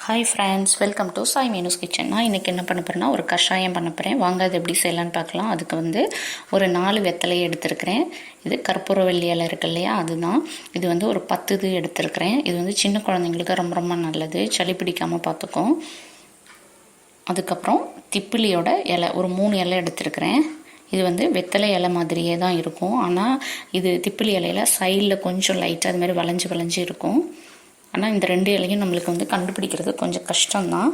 Hi friends, welcome to Sai Meenu's kitchen. நான் இன்றைக்கி என்ன பண்ண போகிறேன்னா ஒரு கஷாயம் பண்ண போகிறேன். வாங்க அது எப்படி செய்யலான்னு பார்க்கலாம். அதுக்கு வந்து ஒரு 4 வெத்தலையை எடுத்துருக்கிறேன். இது கற்பூரவள்ளி இலை இருக்கு இல்லையா, அதுதான். இது வந்து ஒரு 10 இது எடுத்துருக்கிறேன். இது வந்து சின்ன குழந்தைங்களுக்கு ரொம்ப ரொம்ப நல்லது, சளி பிடிக்காமல் பார்த்துக்கும். அதுக்கப்புறம் திப்பிலியோட இலை ஒரு 3 இலை எடுத்துருக்கிறேன். இது வந்து வெத்தலை இலை மாதிரியே தான் இருக்கும், ஆனால் இது திப்பிலி இலையில் சைடில் கொஞ்சம் லைட்டாக அதுமாதிரி வளைஞ்சு இருக்கும். ஆனால் இந்த 2 இலையும் நம்மளுக்கு வந்து கண்டுபிடிக்கிறது கொஞ்சம் கஷ்டம்தான்.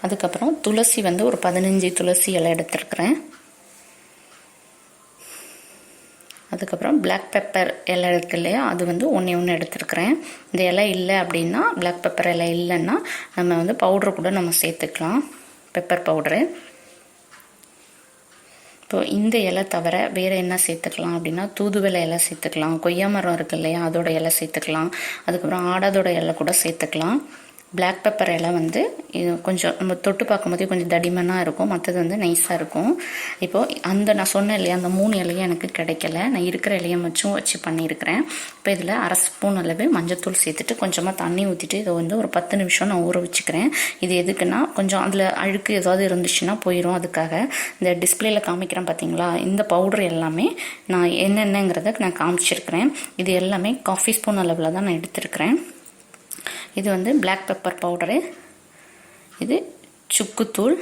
அதுக்கப்புறம் துளசி வந்து ஒரு 15 துளசி இலை எடுத்துருக்கிறேன். அதுக்கப்புறம் பிளாக் பெப்பர் இலை இருக்கு இல்லையா, அது வந்து ஒன்று எடுத்துருக்கிறேன். இந்த இலை இல்லை அப்படின்னா, பிளாக் பெப்பர் இலை இல்லைன்னா நம்ம வந்து பவுட்ரு கூட நம்ம சேர்த்துக்கலாம், பெப்பர் பவுட்ரு. இப்போ இந்த இலை தவிர வேறு என்ன சேர்த்துக்கலாம் அப்படின்னா, தூதுவளை இலை சேர்த்துக்கலாம், கொய்யா மரம் இருக்கு இல்லையா அதோட இலை சேர்த்துக்கலாம், அதுக்கப்புறம் ஆடாதோட இலை கூட சேர்த்துக்கலாம். பிளாக் பெப்பர் இலை வந்து இது கொஞ்சம் நம்ம தொட்டு பார்க்கும்போதே கொஞ்சம் தடிமனாக இருக்கும், மற்றது வந்து நைஸாக இருக்கும். இப்போது அந்த நான் சொன்னேன் இல்லையா, அந்த 3 இலையும் எனக்கு கிடைக்கல, நான் இருக்கிற இலையை மட்டும் வச்சு பண்ணியிருக்கிறேன். இப்போ இதில் 1/2 ஸ்பூன் அளவு மஞ்சத்தூள் சேர்த்துட்டு கொஞ்சமாக தண்ணி ஊற்றிட்டு இதை வந்து ஒரு 10 நிமிஷம் நான் ஊற வச்சுக்கிறேன். இது எதுக்குன்னா, கொஞ்சம் அதில் அழுக்கு ஏதாவது இருந்துச்சுன்னா போயிடும். அதுக்காக இந்த டிஸ்பிளேல காமிக்கிறேன் பார்த்தீங்களா, இந்த பவுடர் எல்லாமே நான் என்னென்னங்கிறத நான் காமிச்சிருக்கிறேன். இது எல்லாமே காஃபி ஸ்பூன் அளவில் தான் நான் எடுத்துருக்கிறேன். இது வந்து பிளாக் பெப்பர் பவுடரு, இது சுக்குத்தூள்,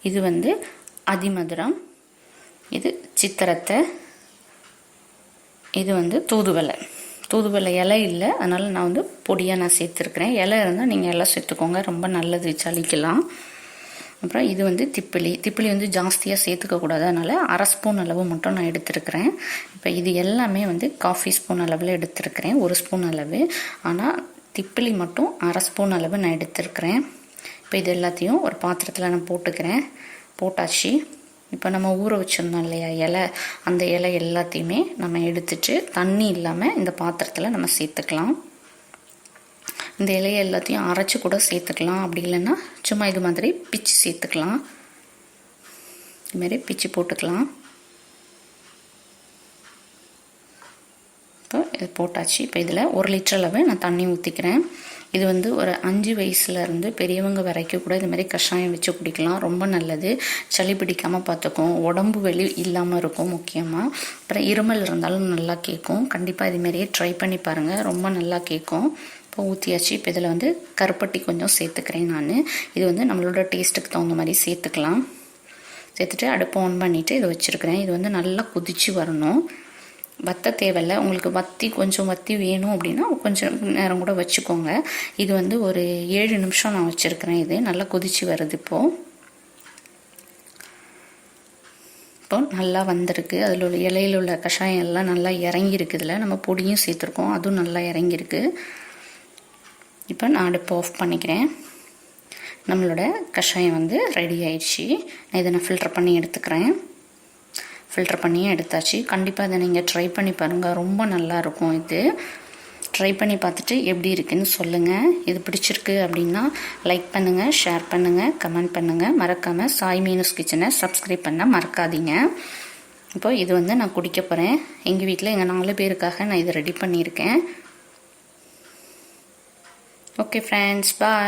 இது வந்து அதிமதுரம், இது சித்திரத்தை, இது வந்து தூதுவளை இலை இல்லை, அதனால் நான் வந்து பொடியாக நான் சேர்த்துருக்குறேன். இலை இருந்தால் நீங்கள் எல்லாம் சேர்த்துக்கோங்க, ரொம்ப நல்லது, சளிக்கலாம். அப்புறம் இது வந்து திப்பிலி வந்து ஜாஸ்தியாக சேர்த்துக்கக்கூடாது, அதனால் 1/2 ஸ்பூன் அளவு மட்டும் நான் எடுத்துருக்கிறேன். இப்போ இது எல்லாமே வந்து காஃபி ஸ்பூன் அளவில் எடுத்துருக்கிறேன், 1 ஸ்பூன் அளவு. ஆனால் திப்பிலி மட்டும் 1/2 ஸ்பூன் அளவு நான் எடுத்துருக்கிறேன். இப்போ இது எல்லாத்தையும் ஒரு பாத்திரத்தில் நான் போட்டாச்சு. இப்போ நம்ம ஊற வச்சுருந்தோம் இல்லையா இலை, அந்த இலை எல்லாத்தையுமே நம்ம எடுத்துட்டு தண்ணி இல்லாமல் இந்த பாத்திரத்தில் நம்ம சேர்த்துக்கலாம். இந்த இலையை எல்லாத்தையும் அரைச்சி கூட சேர்த்துக்கலாம், அப்படி இல்லைன்னா சும்மா இது மாதிரி பிச்சு சேர்த்துக்கலாம். இதுமாரி பிச்சு போட்டுக்கலாம். இப்போ இது போட்டாச்சு. இப்போ இதில் 1 லிட்டர் அளவு நான் தண்ணி ஊற்றிக்கிறேன். இது வந்து ஒரு 5 வயசுலேருந்து பெரியவங்க வரைக்கும் கூட இது மாதிரி கஷாயம் வச்சு குடிக்கலாம், ரொம்ப நல்லது, சளி பிடிக்காமல் பார்த்துக்கும், உடம்பு வெளி இல்லாமல் இருக்கும் முக்கியமாக. அப்புறம் இருமல் இருந்தாலும் நல்லா கேட்கும். கண்டிப்பாக இதுமாரியே ட்ரை பண்ணி பாருங்கள், ரொம்ப நல்லா கேட்கும். இப்போ ஊற்றியாச்சு. இப்போ இதில் வந்து கருப்பட்டி கொஞ்சம் சேர்த்துக்கிறேன் நான். இது வந்து நம்மளோட டேஸ்ட்டுக்கு தகுந்த மாதிரி சேர்த்துக்கலாம். சேர்த்துட்டு அடுப்பை ஆன் பண்ணிவிட்டு இதை வச்சுருக்கிறேன். இது வந்து நல்லா கொதித்து வரணும், வத்த தேவையில்லை. உங்களுக்கு கொஞ்சம் வத்தி வேணும் அப்படின்னா கொஞ்சம் நேரம் கூட வச்சுக்கோங்க. இது வந்து ஒரு 7 நிமிஷம் நான் வச்சுருக்கிறேன். இது நல்லா கொதிச்சு வருது. இப்போ நல்லா வந்திருக்கு. அதில் உள்ள இலையில் உள்ள கஷாயம் எல்லாம் நல்லா இறங்கியிருக்கு. இதில் நம்ம பொடியும் சேர்த்துருக்கோம், அதுவும் நல்லா இறங்கியிருக்கு. இப்போ நான் அடுப்பு ஆஃப் பண்ணிக்கிறேன். நம்மளோட கஷாயம் வந்து ரெடி ஆயிடுச்சு. நான் இதை ஃபில்டர் பண்ணி எடுத்துக்கிறேன். ஃபில்டர் பண்ணியே எடுத்தாச்சு. கண்டிப்பாக இதை நீங்கள் ட்ரை பண்ணி பாருங்கள், ரொம்ப நல்லாயிருக்கும். இது ட்ரை பண்ணி பார்த்துட்டு எப்படி இருக்குன்னு சொல்லுங்கள். இது பிடிச்சிருக்கு அப்படின்னா லைக் பண்ணுங்கள், ஷேர் பண்ணுங்கள், கமெண்ட் பண்ணுங்கள். மறக்காமல் சாய் மீனூஸ் கிச்சனை சப்ஸ்கிரைப் பண்ண மறக்காதீங்க. இப்போ இது வந்து நான் குடிக்க போகிறேன். எங்கள் வீட்டில் எங்கள் 4 பேருக்காக நான் இதை ரெடி பண்ணியிருக்கேன். ஓகே ஃப்ரெண்ட்ஸ், பாய்.